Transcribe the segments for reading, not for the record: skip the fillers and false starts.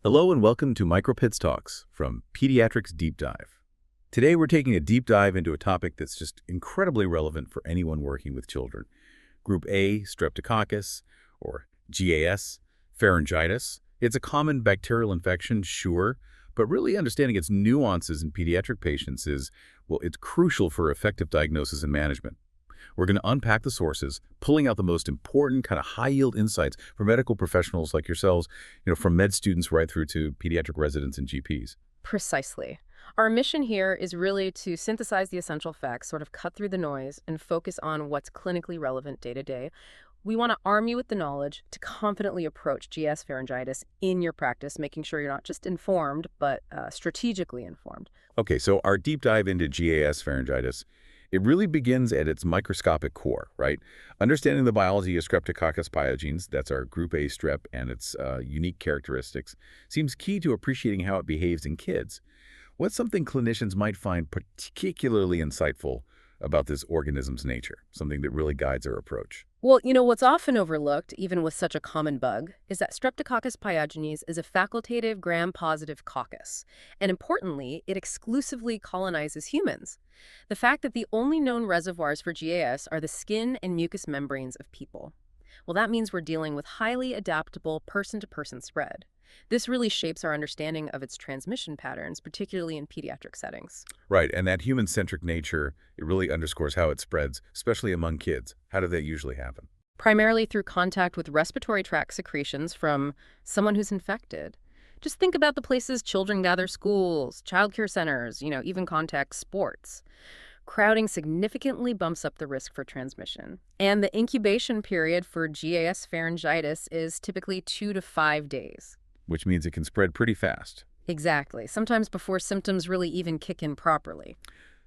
Hello and welcome to Micro Peds Talks from Pediatrics Deep Dive. Today we're taking a deep dive into a topic that's just incredibly relevant for anyone working with children. Group A Streptococcus, or GAS, pharyngitis. It's a common bacterial infection, sure, but really understanding its nuances in pediatric patients is, well, it's crucial for effective diagnosis and management. We're going to unpack the sources, pulling out the most important kind of high-yield insights for medical professionals like yourselves, from med students right through to pediatric residents and GPs. Precisely. Our mission here is really to synthesize the essential facts, sort of cut through the noise, and focus on what's clinically relevant day to day. We want to arm you with the knowledge to confidently approach GS pharyngitis in your practice, making sure you're not just informed, but strategically informed. Okay, so our deep dive into GAS pharyngitis, it really begins at its microscopic core, right? Understanding the biology of Streptococcus pyogenes, that's our Group A strep, and its unique characteristics, seems key to appreciating how it behaves in kids. What's something clinicians might find particularly insightful about this organism's nature, something that really guides our approach? Well, what's often overlooked, even with such a common bug, is that Streptococcus pyogenes is a facultative gram-positive coccus. And importantly, it exclusively colonizes humans. The fact that the only known reservoirs for GAS are the skin and mucous membranes of people. Well, that means we're dealing with highly adaptable person-to-person spread. This really shapes our understanding of its transmission patterns, particularly in pediatric settings. Right, and that human-centric nature, it really underscores how it spreads, especially among kids. How do that usually happen? Primarily through contact with respiratory tract secretions from someone who's infected. Just think about the places children gather: schools, childcare centers, even contact sports. Crowding significantly bumps up the risk for transmission. And the incubation period for GAS pharyngitis is typically 2 to 5 days. Which means it can spread pretty fast. Exactly, sometimes before symptoms really even kick in properly.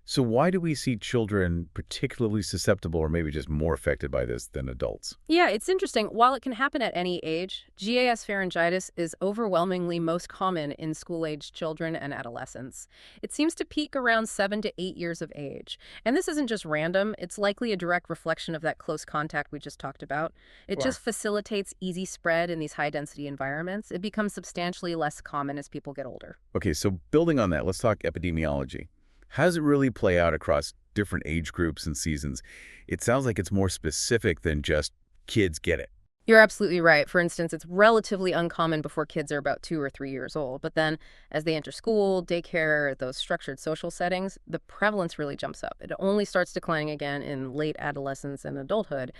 So why do we see children particularly susceptible or maybe just more affected by this than adults? Yeah, it's interesting. While it can happen at any age, GAS pharyngitis is overwhelmingly most common in school-aged children and adolescents. It seems to peak around 7 to 8 years of age. And this isn't just random. It's likely a direct reflection of that close contact we just talked about. It just facilitates easy spread in these high-density environments. It becomes substantially less common as people get older. Okay, so building on that, let's talk epidemiology. How does it really play out across different age groups and seasons? It sounds like it's more specific than just kids get it. You're absolutely right. For instance, it's relatively uncommon before kids are about 2 or 3 years old. But then as they enter school, daycare, those structured social settings, the prevalence really jumps up. It only starts declining again in late adolescence and adulthood.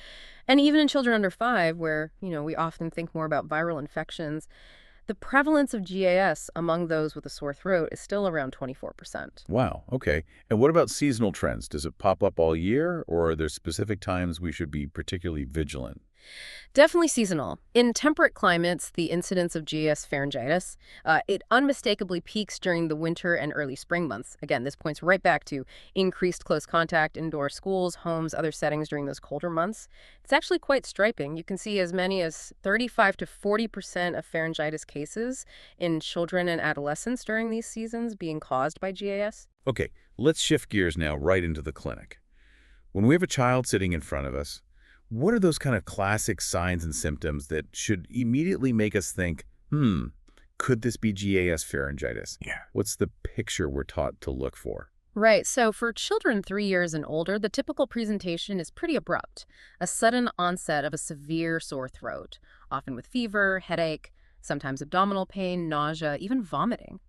And even in children under 5, where, we often think more about viral infections, the prevalence of GAS among those with a sore throat is still around 24%. Wow, okay. And what about seasonal trends? Does it pop up all year, or are there specific times we should be particularly vigilant? Definitely seasonal. In temperate climates, the incidence of GAS pharyngitis, it unmistakably peaks during the winter and early spring months. Again, this points right back to increased close contact, indoor schools, homes, other settings during those colder months. It's actually quite striking. You can see as many as 35 to 40% of pharyngitis cases in children and adolescents during these seasons being caused by GAS. Okay, let's shift gears now right into the clinic. When we have a child sitting in front of us, what are those kind of classic signs and symptoms that should immediately make us think, could this be GAS pharyngitis? Yeah. What's the picture we're taught to look for? Right. So for children 3 years and older, the typical presentation is pretty abrupt. A sudden onset of a severe sore throat, often with fever, headache, sometimes abdominal pain, nausea, even vomiting.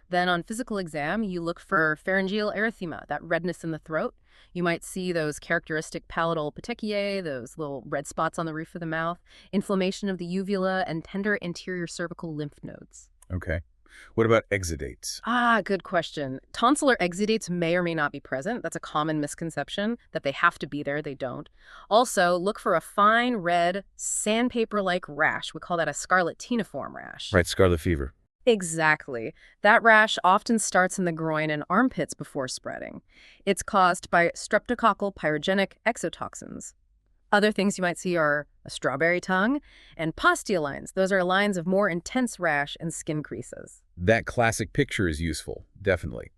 Then on physical exam, you look for pharyngeal erythema, that redness in the throat. You might see those characteristic palatal petechiae, those little red spots on the roof of the mouth, inflammation of the uvula, and tender anterior cervical lymph nodes. Okay. What about exudates? Good question. Tonsillar exudates may or may not be present. That's a common misconception, that they have to be there. They don't. Also, look for a fine red sandpaper-like rash. We call that a scarlet-teniform rash. Right, scarlet fever. Exactly. That rash often starts in the groin and armpits before spreading. It's caused by streptococcal pyrogenic exotoxins. Other things you might see are a strawberry tongue and pustules. Those are lines of more intense rash and skin creases. That classic picture is useful, definitely.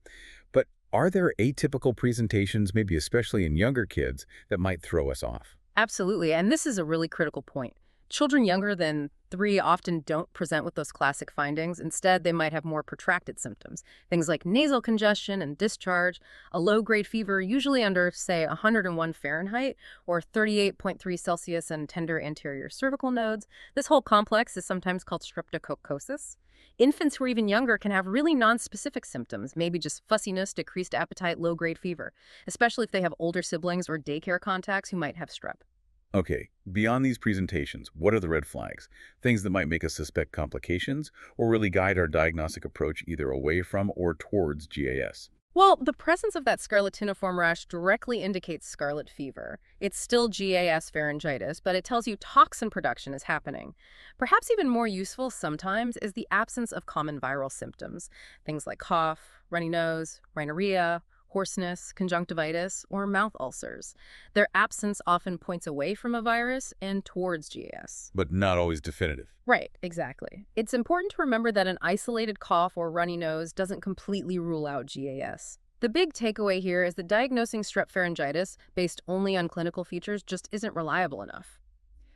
But are there atypical presentations, maybe especially in younger kids, that might throw us off? Absolutely, and this is a really critical point. Children younger than 3 often don't present with those classic findings. Instead, they might have more protracted symptoms. Things like nasal congestion and discharge, a low-grade fever, usually under, say, 101 Fahrenheit or 38.3 Celsius, and tender anterior cervical nodes. This whole complex is sometimes called streptococcosis. Infants who are even younger can have really nonspecific symptoms, maybe just fussiness, decreased appetite, low-grade fever, especially if they have older siblings or daycare contacts who might have strep. Okay, beyond these presentations, what are the red flags? Things that might make us suspect complications or really guide our diagnostic approach either away from or towards GAS? Well, the presence of that scarlatiniform rash directly indicates scarlet fever. It's still GAS pharyngitis, but it tells you toxin production is happening. Perhaps even more useful sometimes is the absence of common viral symptoms, things like cough, runny nose, rhinorrhea, hoarseness, conjunctivitis, or mouth ulcers. Their absence often points away from a virus and towards GAS. But not always definitive. Right, exactly. It's important to remember that an isolated cough or runny nose doesn't completely rule out GAS. The big takeaway here is that diagnosing strep pharyngitis based only on clinical features just isn't reliable enough.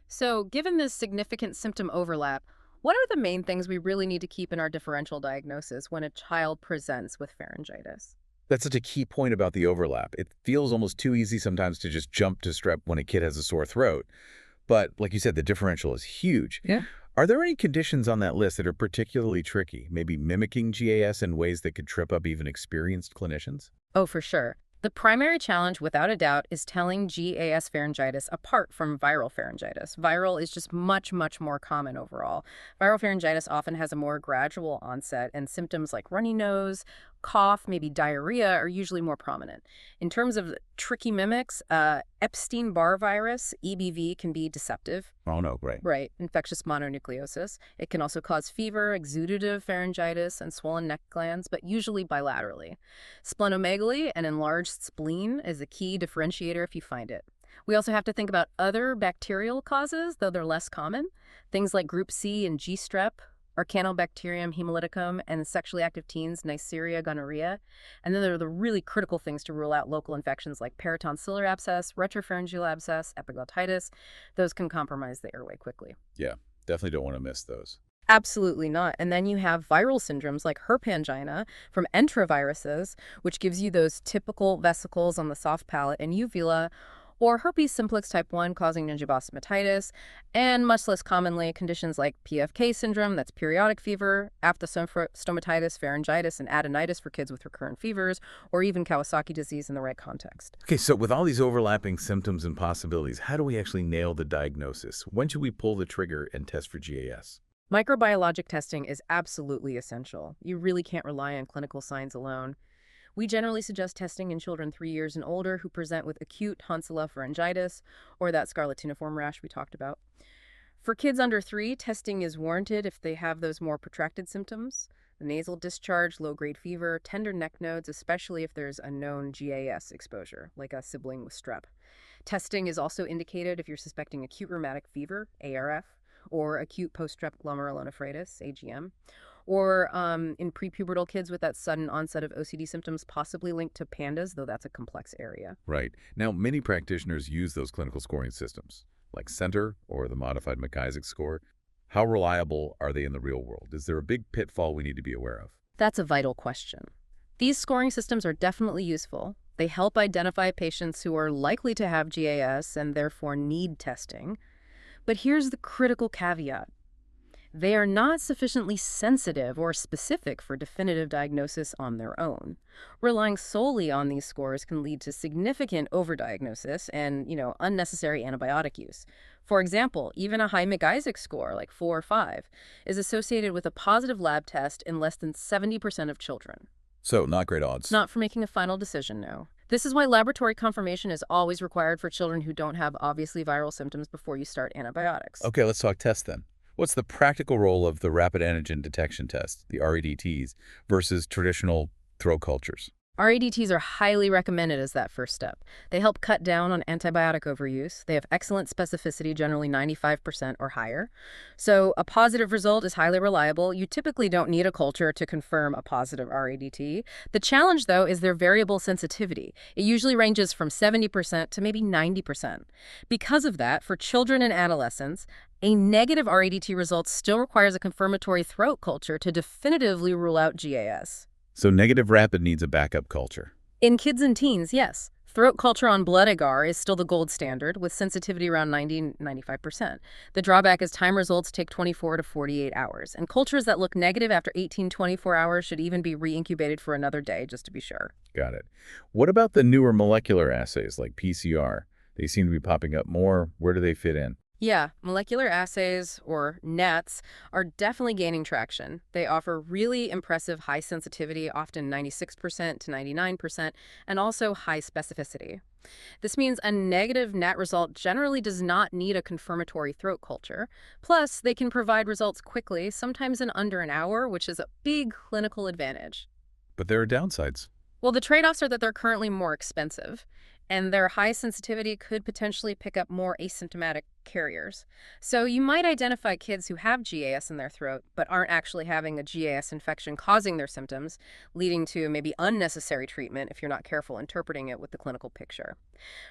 So, given this significant symptom overlap, what are the main things we really need to keep in our differential diagnosis when a child presents with pharyngitis? That's such a key point about the overlap. It feels almost too easy sometimes to just jump to strep when a kid has a sore throat. But like you said, the differential is huge. Yeah. Are there any conditions on that list that are particularly tricky, maybe mimicking GAS in ways that could trip up even experienced clinicians? Oh, for sure. The primary challenge, without a doubt, is telling GAS pharyngitis apart from viral pharyngitis. Viral is just much, much more common overall. Viral pharyngitis often has a more gradual onset, and symptoms like runny nose, cough, maybe diarrhea are usually more prominent. In terms of tricky mimics, Epstein-Barr virus, EBV, can be deceptive. Oh, no, right. Right, infectious mononucleosis. It can also cause fever, exudative pharyngitis, and swollen neck glands, but usually bilaterally. Splenomegaly, an enlarged spleen, is a key differentiator if you find it. We also have to think about other bacterial causes, though they're less common. Things like Group C and G strep, Arcanobacterium hemolyticum, and sexually active teens, Neisseria gonorrhea. And then there are the really critical things to rule out local infections like peritonsillar abscess, retropharyngeal abscess, epiglottitis. Those can compromise the airway quickly. Yeah, definitely don't want to miss those. Absolutely not. And then you have viral syndromes like herpangina from enteroviruses, which gives you those typical vesicles on the soft palate and uvula, or herpes simplex type 1 causing gingivostomatitis, and much less commonly conditions like PFK syndrome, that's periodic fever, aphthostomatitis, pharyngitis, and adenitis for kids with recurrent fevers, or even Kawasaki disease in the right context. Okay, so with all these overlapping symptoms and possibilities, how do we actually nail the diagnosis? When should we pull the trigger and test for GAS? Microbiologic testing is absolutely essential. You really can't rely on clinical signs alone. We generally suggest testing in children 3 years and older who present with acute tonsillar pharyngitis or that scarlatiniform rash we talked about. For kids under 3, testing is warranted if they have those more protracted symptoms, the nasal discharge, low-grade fever, tender neck nodes, especially if there's a known GAS exposure, like a sibling with strep. Testing is also indicated if you're suspecting acute rheumatic fever, ARF, or acute post-strep glomerulonephritis, AGM, or in prepubertal kids with that sudden onset of OCD symptoms possibly linked to pandas, though that's a complex area. Right. Now, many practitioners use those clinical scoring systems, like CENTER or the modified McIsaac score. How reliable are they in the real world? Is there a big pitfall we need to be aware of? That's a vital question. These scoring systems are definitely useful. They help identify patients who are likely to have GAS and therefore need testing. But here's the critical caveat. They are not sufficiently sensitive or specific for definitive diagnosis on their own. Relying solely on these scores can lead to significant overdiagnosis and, unnecessary antibiotic use. For example, even a high McIsaac score, like 4 or 5, is associated with a positive lab test in less than 70% of children. So, not great odds. Not for making a final decision, no. This is why laboratory confirmation is always required for children who don't have obviously viral symptoms before you start antibiotics. Okay, let's talk tests then. What's the practical role of the rapid antigen detection test, the RADTs, versus traditional throat cultures? RADTs are highly recommended as that first step. They help cut down on antibiotic overuse. They have excellent specificity, generally 95% or higher. So a positive result is highly reliable. You typically don't need a culture to confirm a positive RADT. The challenge, though, is their variable sensitivity. It usually ranges from 70% to maybe 90%. Because of that, for children and adolescents, a negative RADT result still requires a confirmatory throat culture to definitively rule out GAS. So negative rapid needs a backup culture. In kids and teens, yes. Throat culture on blood agar is still the gold standard, with sensitivity around 90–95%. The drawback is time results take 24 to 48 hours, and cultures that look negative after 18–24 hours should even be re-incubated for another day, just to be sure. Got it. What about the newer molecular assays like PCR? They seem to be popping up more. Where do they fit in? Yeah, molecular assays, or NETs, are definitely gaining traction. They offer really impressive high sensitivity, often 96% to 99%, and also high specificity. This means a negative NET result generally does not need a confirmatory throat culture. Plus, they can provide results quickly, sometimes in under an hour, which is a big clinical advantage. But there are downsides. Well, the trade-offs are that they're currently more expensive, and their high sensitivity could potentially pick up more asymptomatic carriers. So you might identify kids who have GAS in their throat but aren't actually having a GAS infection causing their symptoms, leading to maybe unnecessary treatment if you're not careful interpreting it with the clinical picture.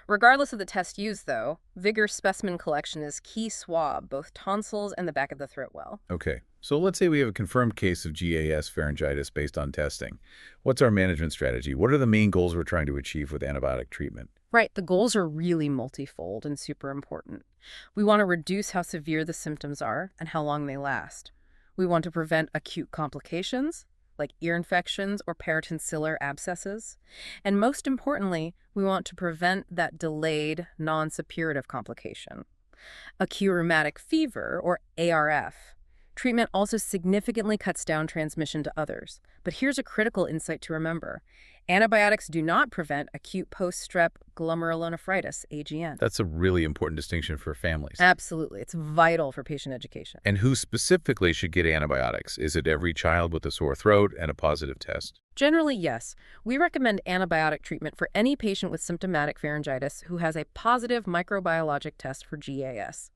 Regardless of the test used, though, vigorous specimen collection is key swab, both tonsils and the back of the throat well. Okay, so let's say we have a confirmed case of GAS pharyngitis based on testing. What's our management strategy? What are the main goals we're trying to achieve with antibiotic treatment? Right, the goals are really multifold and super important. We want to reduce how severe the symptoms are and how long they last. We want to prevent acute complications, like ear infections or peritonsillar abscesses. And most importantly, we want to prevent that delayed non-suppurative complication. Acute rheumatic fever, or ARF. Treatment also significantly cuts down transmission to others. But here's a critical insight to remember. Antibiotics do not prevent acute post-strep glomerulonephritis, AGN. That's a really important distinction for families. Absolutely. It's vital for patient education. And who specifically should get antibiotics? Is it every child with a sore throat and a positive test? Generally, yes. We recommend antibiotic treatment for any patient with symptomatic pharyngitis who has a positive microbiologic test for GAS.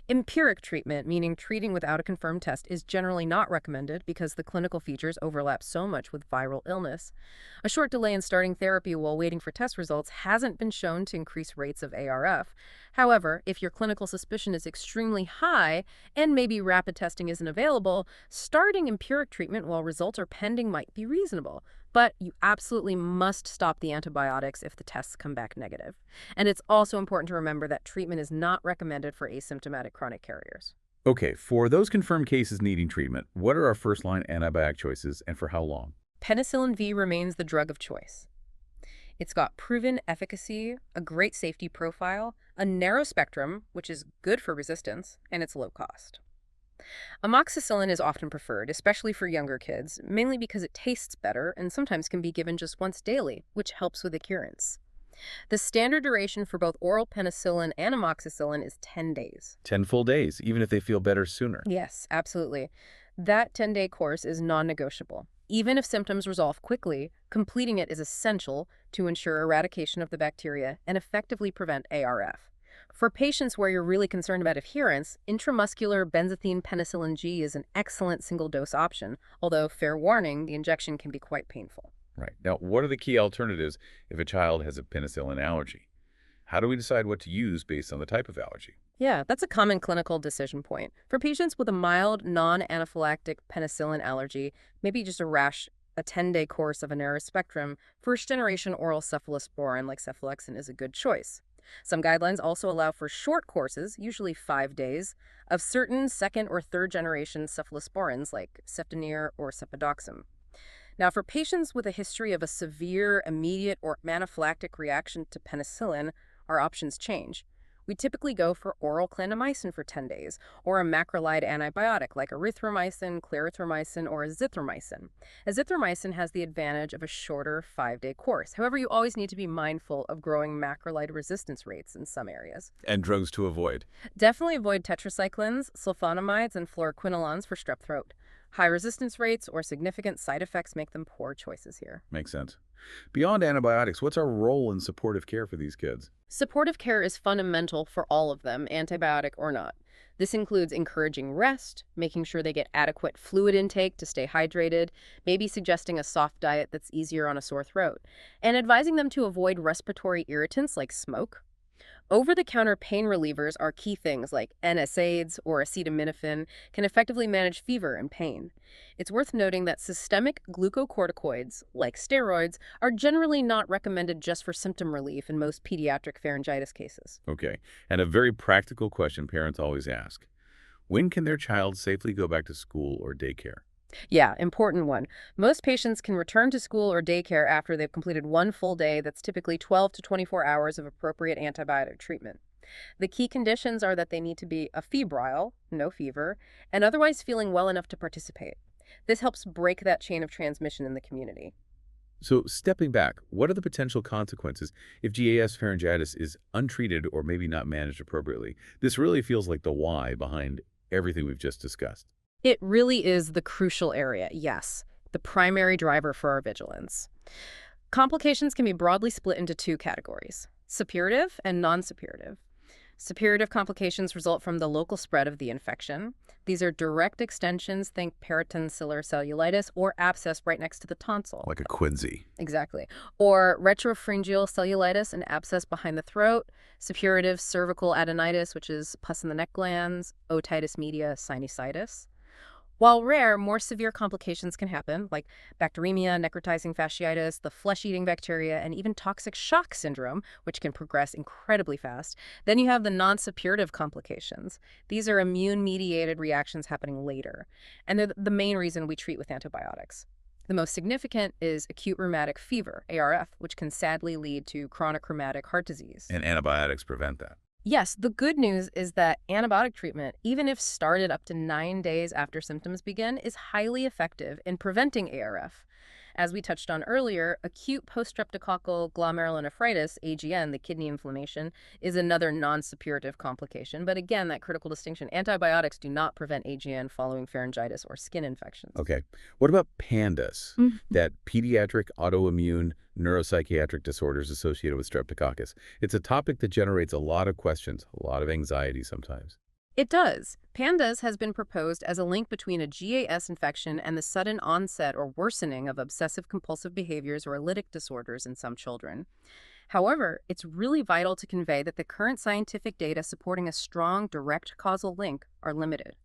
Empiric treatment, meaning treating without a confirmed test, is generally not recommended because the clinical features overlap so much with viral illness. A short delay in starting therapy while waiting for test results hasn't been shown to increase rates of ARF. However, if your clinical suspicion is extremely high and maybe rapid testing isn't available, starting empiric treatment while results are pending might be reasonable. But you absolutely must stop the antibiotics if the tests come back negative. And it's also important to remember that treatment is not recommended for asymptomatic chronic carriers. Okay, for those confirmed cases needing treatment, what are our first-line antibiotic choices and for how long? Penicillin V remains the drug of choice. It's got proven efficacy, a great safety profile, a narrow spectrum, which is good for resistance, and it's low cost. Amoxicillin is often preferred, especially for younger kids, mainly because it tastes better and sometimes can be given just once daily, which helps with adherence. The standard duration for both oral penicillin and amoxicillin is 10 days. 10 full days, even if they feel better sooner. Yes, absolutely. That 10-day course is non-negotiable. Even if symptoms resolve quickly, completing it is essential to ensure eradication of the bacteria and effectively prevent ARF. For patients where you're really concerned about adherence, intramuscular benzathine penicillin G is an excellent single-dose option, although, fair warning, the injection can be quite painful. Right. Now, what are the key alternatives if a child has a penicillin allergy? How do we decide what to use based on the type of allergy? Yeah, that's a common clinical decision point. For patients with a mild, non-anaphylactic penicillin allergy, maybe just a rash, a 10-day course of a narrow spectrum, first-generation oral cephalosporin like cephalexin is a good choice. Some guidelines also allow for short courses, usually 5 days, of certain second- or third-generation cephalosporins like cefdinir or cepodoxim. Now, for patients with a history of a severe, immediate, or anaphylactic reaction to penicillin, our options change. We typically go for oral clindamycin for 10 days, or a macrolide antibiotic like erythromycin, clarithromycin, or azithromycin. Azithromycin has the advantage of a shorter 5-day course. However, you always need to be mindful of growing macrolide resistance rates in some areas. And drugs to avoid. Definitely avoid tetracyclines, sulfonamides, and fluoroquinolones for strep throat. High resistance rates or significant side effects make them poor choices here. Makes sense. Beyond antibiotics, what's our role in supportive care for these kids? Supportive care is fundamental for all of them, antibiotic or not. This includes encouraging rest, making sure they get adequate fluid intake to stay hydrated, maybe suggesting a soft diet that's easier on a sore throat, and advising them to avoid respiratory irritants like smoke. Over-the-counter pain relievers are key things like NSAIDs or acetaminophen can effectively manage fever and pain. It's worth noting that systemic glucocorticoids, like steroids, are generally not recommended just for symptom relief in most pediatric pharyngitis cases. Okay. And a very practical question parents always ask. When can their child safely go back to school or daycare? Yeah, important one. Most patients can return to school or daycare after they've completed one full day that's typically 12 to 24 hours of appropriate antibiotic treatment. The key conditions are that they need to be afebrile, no fever, and otherwise feeling well enough to participate. This helps break that chain of transmission in the community. So, stepping back, what are the potential consequences if GAS pharyngitis is untreated or maybe not managed appropriately? This really feels like the why behind everything we've just discussed. It really is the crucial area, yes, the primary driver for our vigilance. Complications can be broadly split into two categories: suppurative and non-suppurative. Suppurative complications result from the local spread of the infection. These are direct extensions, think peritonsillar cellulitis, or abscess right next to the tonsil. Like a quinsy. Exactly. Or retropharyngeal cellulitis, an abscess behind the throat. Suppurative cervical adenitis, which is pus in the neck glands. Otitis media, sinusitis. While rare, more severe complications can happen, like bacteremia, necrotizing fasciitis, the flesh-eating bacteria, and even toxic shock syndrome, which can progress incredibly fast. Then you have the non-suppurative complications. These are immune-mediated reactions happening later, and they're the main reason we treat with antibiotics. The most significant is acute rheumatic fever, ARF, which can sadly lead to chronic rheumatic heart disease. And antibiotics prevent that. Yes, the good news is that antibiotic treatment, even if started up to 9 days after symptoms begin, is highly effective in preventing ARF. As we touched on earlier, acute post-streptococcal glomerulonephritis, AGN, the kidney inflammation, is another non-suppurative complication. But again, that critical distinction, antibiotics do not prevent AGN following pharyngitis or skin infections. Okay. What about PANDAS, that pediatric autoimmune neuropsychiatric disorders associated with streptococcus? It's a topic that generates a lot of questions, a lot of anxiety sometimes. It does. PANDAS has been proposed as a link between a GAS infection and the sudden onset or worsening of obsessive-compulsive behaviors or lytic disorders in some children. However, it's really vital to convey that the current scientific data supporting a strong direct causal link are limited.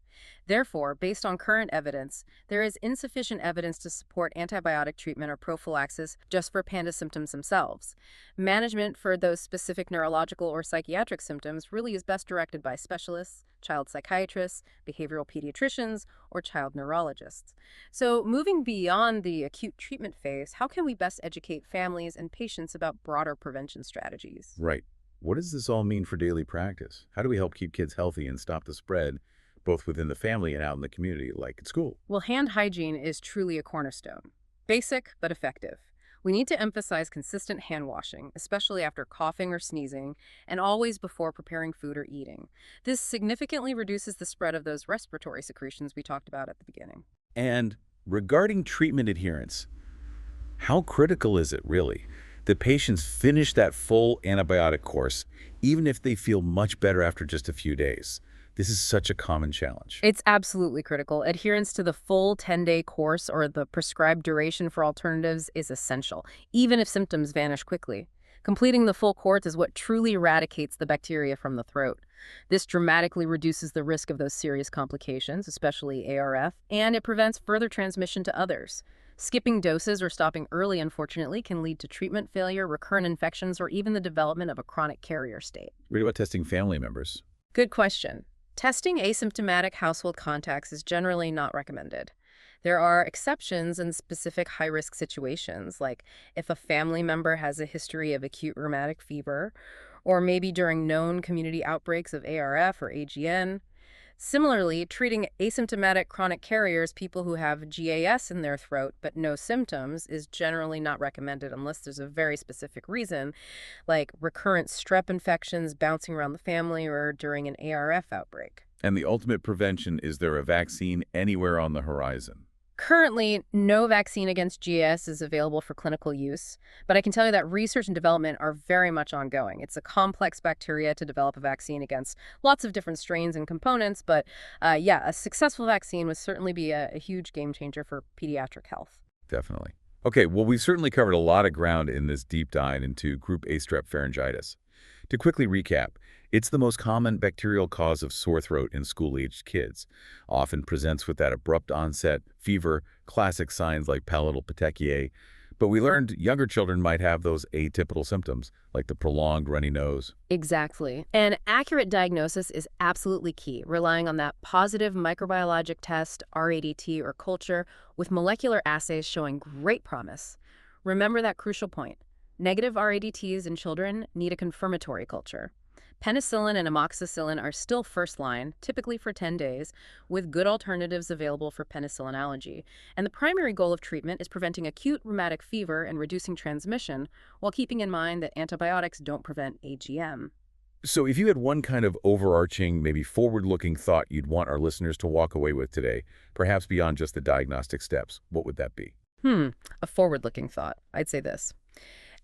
Therefore, based on current evidence, there is insufficient evidence to support antibiotic treatment or prophylaxis just for PANDAS symptoms themselves. Management for those specific neurological or psychiatric symptoms really is best directed by specialists, child psychiatrists, behavioral pediatricians, or child neurologists. So, moving beyond the acute treatment phase, how can we best educate families and patients about broader prevention strategies? Right. What does this all mean for daily practice? How do we help keep kids healthy and stop the spread, both within the family and out in the community, like at school? Well, hand hygiene is truly a cornerstone. Basic, but effective. We need to emphasize consistent hand washing, especially after coughing or sneezing, and always before preparing food or eating. This significantly reduces the spread of those respiratory secretions we talked about at the beginning. And regarding treatment adherence, how critical is it really that patients finish that full antibiotic course, even if they feel much better after just a few days? This is such a common challenge. It's absolutely critical. Adherence to the full 10-day course or the prescribed duration for alternatives is essential, even if symptoms vanish quickly. Completing the full course is what truly eradicates the bacteria from the throat. This dramatically reduces the risk of those serious complications, especially ARF, and it prevents further transmission to others. Skipping doses or stopping early, unfortunately, can lead to treatment failure, recurrent infections, or even the development of a chronic carrier state. Read about testing family members. Good question. Testing asymptomatic household contacts is generally not recommended. There are exceptions in specific high-risk situations, like if a family member has a history of acute rheumatic fever, or maybe during known community outbreaks of ARF or AGN. Similarly, treating asymptomatic chronic carriers, people who have GAS in their throat but no symptoms, is generally not recommended unless there's a very specific reason, like recurrent strep infections bouncing around the family or during an ARF outbreak. And the ultimate prevention, is there a vaccine anywhere on the horizon? Currently, no vaccine against GAS is available for clinical use, but I can tell you that research and development are very much ongoing. It's a complex bacteria to develop a vaccine against lots of different strains and components, but yeah, a successful vaccine would certainly be a huge game changer for pediatric health. Definitely. Okay, well, we've certainly covered a lot of ground in this deep dive into Group A Strep pharyngitis. To quickly recap, it's the most common bacterial cause of sore throat in school-aged kids. Often presents with that abrupt onset, fever, classic signs like palatal petechiae. But we learned younger children might have those atypical symptoms, like the prolonged runny nose. Exactly. And accurate diagnosis is absolutely key, relying on that positive microbiologic test, RADT or culture, with molecular assays showing great promise. Remember that crucial point. Negative RADTs in children need a confirmatory culture. Penicillin and amoxicillin are still first line, typically for 10 days, with good alternatives available for penicillin allergy. And the primary goal of treatment is preventing acute rheumatic fever and reducing transmission, while keeping in mind that antibiotics don't prevent AGM. So if you had one kind of overarching, maybe forward-looking thought you'd want our listeners to walk away with today, perhaps beyond just the diagnostic steps, what would that be? A forward-looking thought. I'd say this.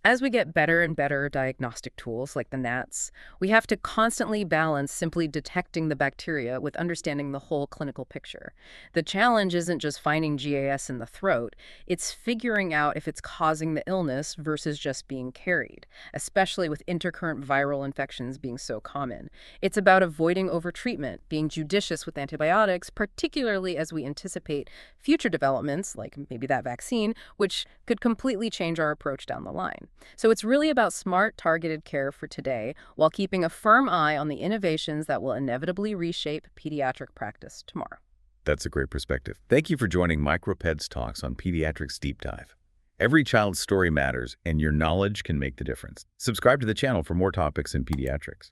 As we get better and better diagnostic tools like the NATs, we have to constantly balance simply detecting the bacteria with understanding the whole clinical picture. The challenge isn't just finding GAS in the throat, it's figuring out if it's causing the illness versus just being carried, especially with intercurrent viral infections being so common. It's about avoiding overtreatment, being judicious with antibiotics, particularly as we anticipate future developments, like maybe that vaccine, which could completely change our approach down the line. So it's really about smart, targeted care for today while keeping a firm eye on the innovations that will inevitably reshape pediatric practice tomorrow. That's a great perspective. Thank you for joining Micro Peds Talks on Pediatrics Deep Dive. Every child's story matters, and your knowledge can make the difference. Subscribe to the channel for more topics in pediatrics.